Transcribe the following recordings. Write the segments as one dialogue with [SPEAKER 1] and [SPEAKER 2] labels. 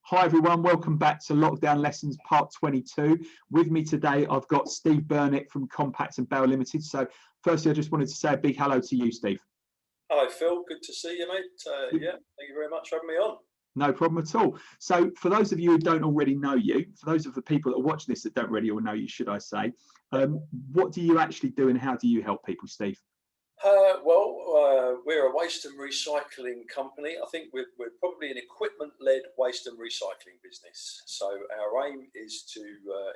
[SPEAKER 1] Hi everyone, welcome back to Lockdown Lessons Part 22. With me today, I've got Steve Burnett from Compact and Bale Limited. So firstly, I just wanted to say a big hello to you, Steve.
[SPEAKER 2] Hello, Phil. Good to see you, mate. Yeah, thank you very much for having me on.
[SPEAKER 1] No problem at all. So for those of you who don't already know you, for those of the people that are watching this that don't really all know you, should I say, what do you actually do and how do you help people, Steve?
[SPEAKER 2] We're a waste and recycling company. I think we're probably an equipment-led waste and recycling business. So our aim is to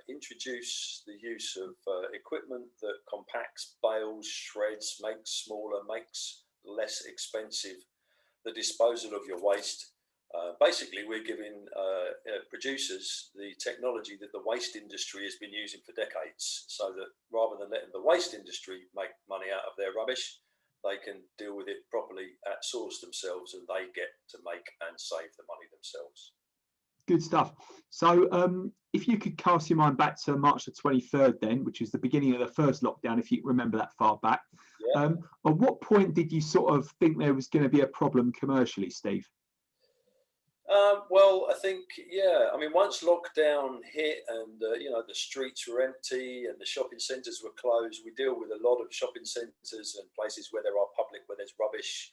[SPEAKER 2] introduce the use of equipment that compacts, bales, shreds, makes smaller, makes less expensive the disposal of your waste. Basically, we're giving producers the technology that the waste industry has been using for decades, so that rather than letting the waste industry make money out of their rubbish, they can deal with it properly at source themselves, and they get to make and save the money themselves.
[SPEAKER 1] Good stuff. So if you could cast your mind back to March the 23rd then, which is the beginning of the first lockdown, if you remember that far back,
[SPEAKER 2] yeah.
[SPEAKER 1] At what point did you sort of think there was going to be a problem commercially, Steve?
[SPEAKER 2] Well, I think, yeah, I mean, once lockdown hit and, the streets were empty and the shopping centres were closed, we deal with a lot of shopping centres and places where there are public, where there's rubbish,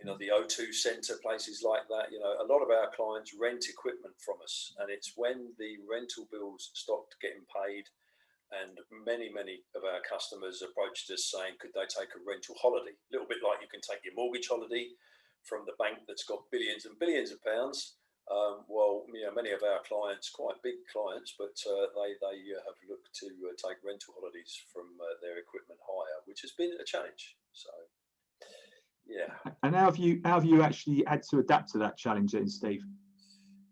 [SPEAKER 2] the O2 Centre, places like that. A lot of our clients rent equipment from us, and it's when the rental bills stopped getting paid and many of our customers approached us saying, could they take a rental holiday? A little bit like you can take your mortgage holiday from the bank that's got billions and billions of pounds. Many of our clients, quite big clients, but they have looked to take rental holidays from their equipment hire, which has been a challenge. So, yeah.
[SPEAKER 1] And how have you actually had to adapt to that challenge then, Steve?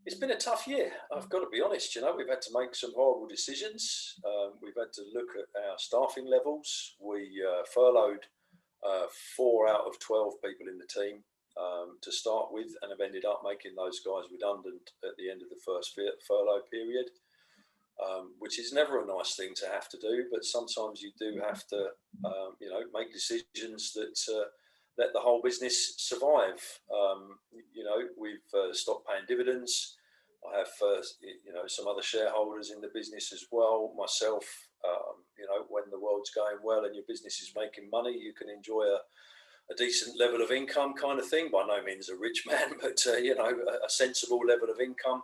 [SPEAKER 2] It's been a tough year. I've got to be honest. We've had to make some horrible decisions. We've had to look at our staffing levels. We furloughed 4 out of 12 people in the team to start with, and have ended up making those guys redundant at the end of the first furlough period, which is never a nice thing to have to do, but sometimes you do have to make decisions that let the whole business survive. We've stopped paying dividends. I have some other shareholders in the business as well, myself. When the world's going well and your business is making money, you can enjoy a decent level of income, kind of thing. By no means a rich man, but a sensible level of income.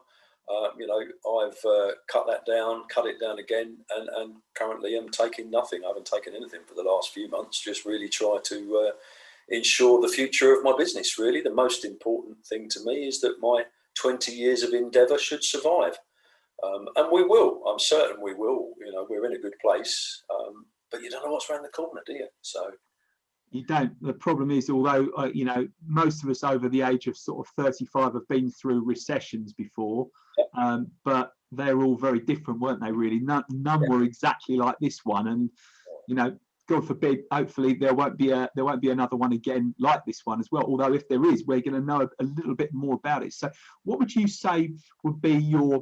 [SPEAKER 2] I've cut it down again, and currently I'm taking nothing. I haven't taken anything for the last few months. Just really try to ensure the future of my business. Really, the most important thing to me is that my 20 years of endeavour should survive, and we will. I'm certain we will. We're in a good place, but you don't know what's around the corner, do you? So.
[SPEAKER 1] You don't. The problem is, although, most of us over the age of sort of 35 have been through recessions before, but they're all very different, weren't they, really? None were exactly like this one. And, God forbid, hopefully there won't be another one again like this one as well. Although if there is, we're going to know a little bit more about it. So what would you say would be your,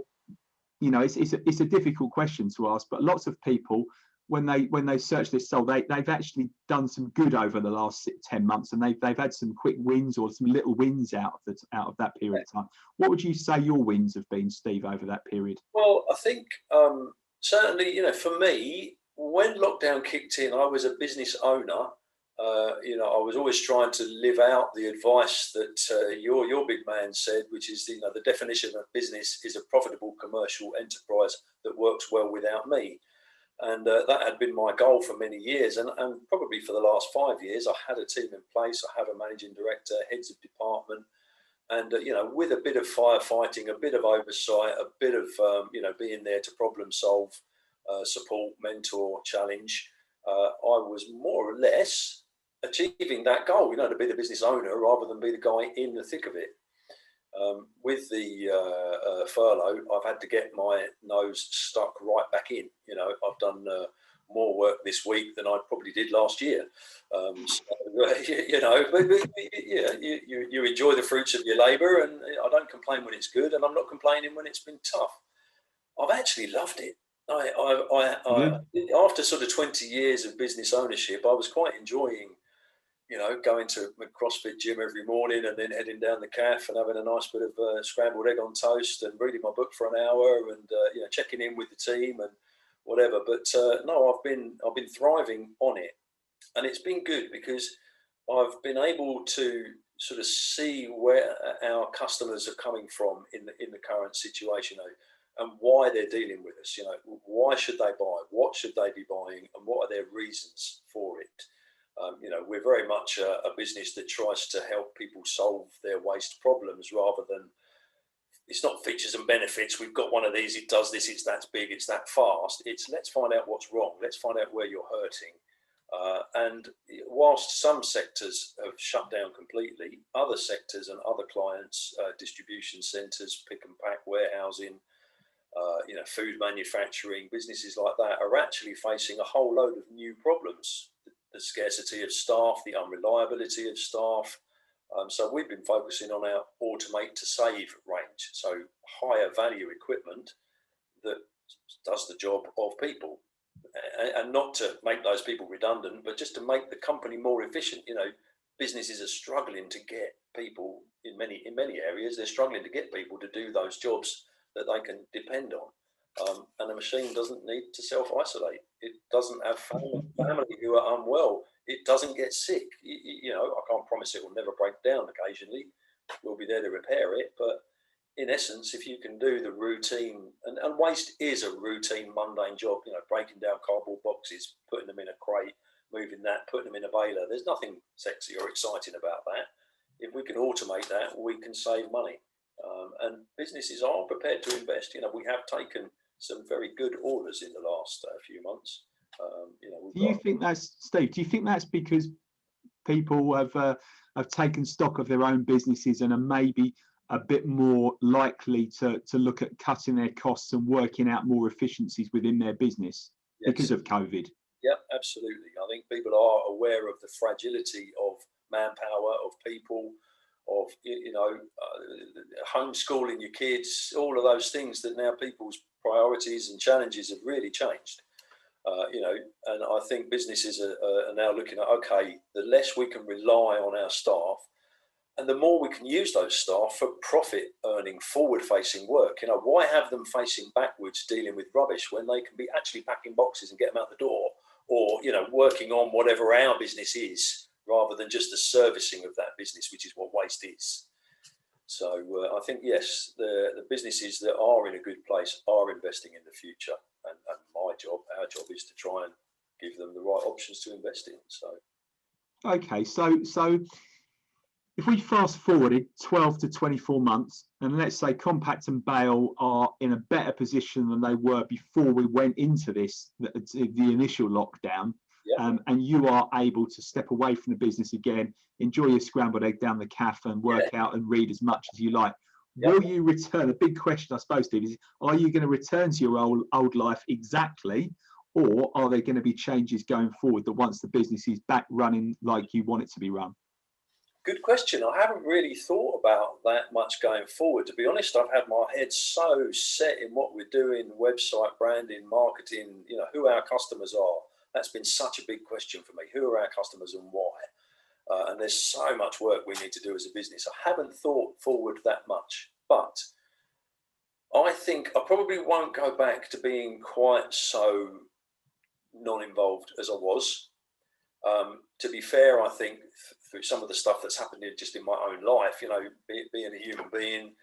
[SPEAKER 1] it's a difficult question to ask, but lots of people, when they search this soul, they've actually done some good over the last 10 months, and they've had some quick wins or some little wins out of that period of time. What would you say your wins have been, Steve, over that period?
[SPEAKER 2] Well, I think certainly, for me, when lockdown kicked in, I was a business owner. I was always trying to live out the advice that your big man said, which is, the definition of business is a profitable commercial enterprise that works well without me. And that had been my goal for many years. And probably for the last 5 years, I had a team in place. I have a managing director, heads of department. And, with a bit of firefighting, a bit of oversight, a bit of, being there to problem solve, support, mentor, challenge, I was more or less achieving that goal, to be the business owner rather than be the guy in the thick of it. With the furlough, I've had to get my nose stuck right back in. I've done more work this week than I probably did last year. You enjoy the fruits of your labour, and I don't complain when it's good, and I'm not complaining when it's been tough. I've actually loved it. After sort of 20 years of business ownership, I was quite enjoying going to a CrossFit gym every morning and then heading down the cafe and having a nice bit of scrambled egg on toast and reading my book for an hour and checking in with the team and whatever. But no, I've been thriving on it, and it's been good because I've been able to sort of see where our customers are coming from in the current situation, and why they're dealing with us. Why should they buy? What should they be buying? And what are their reasons for it? We're very much a business that tries to help people solve their waste problems rather than, it's not features and benefits. We've got one of these, it does this, it's that big, it's that fast. It's let's find out what's wrong. Let's find out where you're hurting. And whilst some sectors have shut down completely, other sectors and other clients, distribution centres, pick and pack, warehousing, food manufacturing, businesses like that are actually facing a whole load of new problems. The scarcity of staff, the unreliability of staff. So we've been focusing on our automate to save range. So higher value equipment that does the job of people, and not to make those people redundant, but just to make the company more efficient. Businesses are struggling to get people in many areas. They're struggling to get people to do those jobs that they can depend on. And a machine doesn't need to self-isolate. It doesn't have family who are unwell. It doesn't get sick. I can't promise it will never break down. Occasionally, we'll be there to repair it. But in essence, if you can do the routine, and waste is a routine, mundane job, breaking down cardboard boxes, putting them in a crate, moving that, putting them in a baler. There's nothing sexy or exciting about that. If we can automate that, we can save money. And businesses are prepared to invest. We have taken some very good orders in the last few months.
[SPEAKER 1] Do you think that's, Steve? Do you think that's because people have taken stock of their own businesses and are maybe a bit more likely to look at cutting their costs and working out more efficiencies within their business because of COVID?
[SPEAKER 2] Yeah, absolutely. I think people are aware of the fragility of manpower, of people, of homeschooling your kids, all of those things that now people's priorities and challenges have really changed. And I think businesses are now looking at, okay, the less we can rely on our staff and the more we can use those staff for profit earning, forward facing work. Why have them facing backwards dealing with rubbish when they can be actually packing boxes and get them out the door, or working on whatever our business is, rather than just the servicing of that business, which is what waste is. So I think, yes, the businesses that are in a good place are investing in the future. And our job is to try and give them the right options to invest in. So,
[SPEAKER 1] okay, so if we fast forwarded 12 to 24 months, and let's say Compact and Bale are in a better position than they were before we went into the initial lockdown, and you are able to step away from the business again, enjoy your scrambled egg down the cafe and work out and read as much as you like. Will you return? A big question, I suppose, Steve, is are you going to return to your old life exactly, or are there going to be changes going forward that once the business is back running like you want it to be run?
[SPEAKER 2] Good question. I haven't really thought about that much going forward. To be honest, I've had my head so set in what we're doing, website branding, marketing, who our customers are. That's been such a big question for me. Who are our customers and why? And there's so much work we need to do as a business. I haven't thought forward that much, but I think I probably won't go back to being quite so non-involved as I was. To be fair, I think through some of the stuff that's happened just in my own life, being a human being,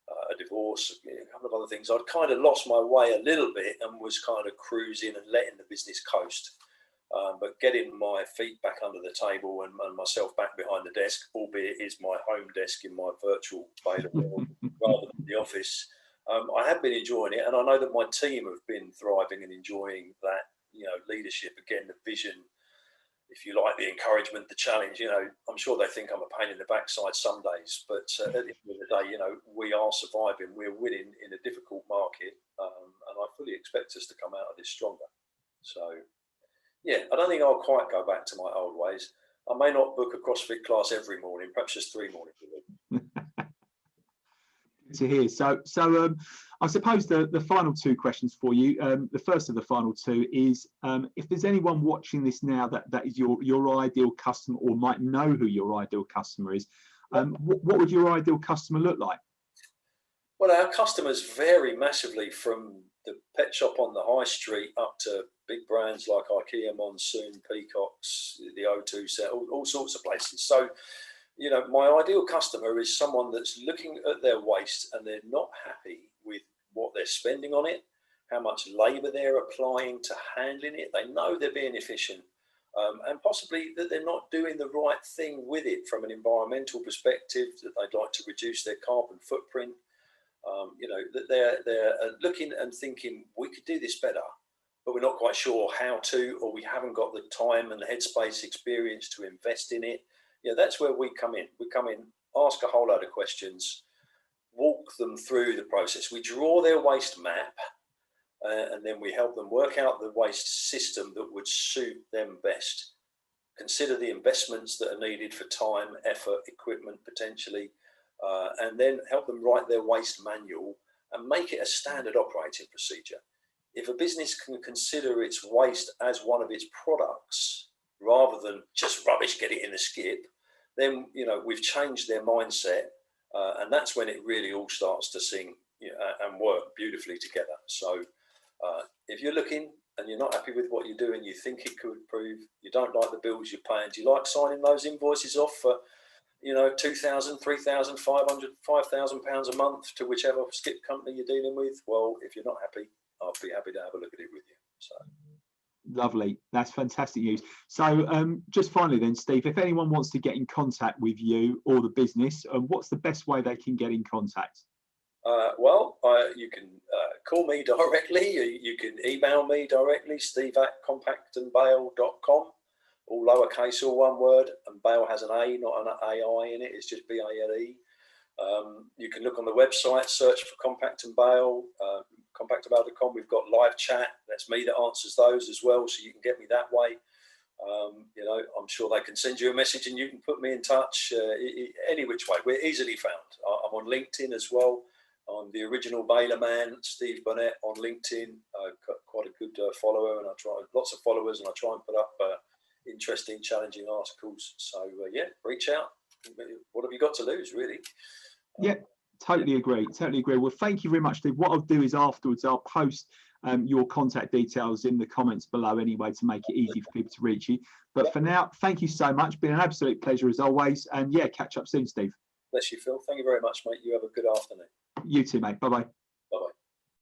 [SPEAKER 2] a divorce, a couple of other things, I'd kind of lost my way a little bit and was kind of cruising and letting the business coast. But getting my feet back under the table and myself back behind the desk, albeit it is my home desk in my virtual beta world rather than the office, I have been enjoying it. And I know that my team have been thriving and enjoying that, leadership, again, the vision, if you like, the encouragement, the challenge. I'm sure they think I'm a pain in the backside some days, but at the end of the day, we are surviving, we're winning in a difficult market, and I fully expect us to come out of this stronger. So, yeah, I don't think I'll quite go back to my old ways. I may not book a CrossFit class every morning, perhaps just 3 mornings a week.
[SPEAKER 1] To hear. So I suppose the final two questions for you. The first of the final two is if there's anyone watching this now that is your ideal customer or might know who your ideal customer is, what would your ideal customer look like?
[SPEAKER 2] Well, our customers vary massively from the pet shop on the high street up to big brands like IKEA, Monsoon, Peacocks, the O2 set, all sorts of places. So, you know, my ideal customer is someone that's looking at their waste and they're not happy with what they're spending on it, how much labour they're applying to handling it. They know they're being efficient, and possibly that they're not doing the right thing with it from an environmental perspective, that they'd like to reduce their carbon footprint. You know, that they're looking and thinking, we could do this better, but we're not quite sure how to, or we haven't got the time and the headspace experience to invest in it. Yeah, that's where we come in. We come in, ask a whole load of questions, walk them through the process. We draw their waste map, and then we help them work out the waste system that would suit them best. Consider the investments that are needed for time, effort, equipment potentially, and then help them write their waste manual and make it a standard operating procedure. If a business can consider its waste as one of its products rather than just rubbish, get it in the skip, then, you know, we've changed their mindset, and that's when it really all starts to sing, you know, and work beautifully together. So if you're looking and you're not happy with what you're doing, you think it could improve, you don't like the bills you're paying, do you like signing those invoices off for, you know, 2,000, 3,500, 5,000 pounds a month to whichever skip company you're dealing with? Well, if you're not happy, I'll be happy to have a look at it with you. So
[SPEAKER 1] lovely, that's fantastic news. So just finally then, Steve, if anyone wants to get in contact with you or the business, what's the best way they can get in contact?
[SPEAKER 2] You can call me directly, you can email me directly, steve@compactandbale.com, all lowercase, all one word, and Bale has an A, not an AI in it, it's just BALE. You can look on the website, search for Compact and Bale, compactandbale.com. We've got live chat, that's me that answers those as well, so you can get me that way. You know, I'm sure they can send you a message and you can put me in touch any which way. We're easily found. I'm on LinkedIn as well. I'm the original Baler man, Steve Burnett on LinkedIn. I've got quite a good follower, and I try lots of followers, and I try and put up interesting, challenging articles. So yeah, reach out. What have you got to lose, really?
[SPEAKER 1] Yeah, totally agree. Totally agree. Well, thank you very much, Steve. What I'll do is afterwards, I'll post your contact details in the comments below anyway to make it easy for people to reach you. But for now, thank you so much. Been an absolute pleasure as always. And yeah, catch up soon, Steve.
[SPEAKER 2] Bless you, Phil. Thank you very much, mate. You have a good afternoon.
[SPEAKER 1] You too, mate. Bye-bye.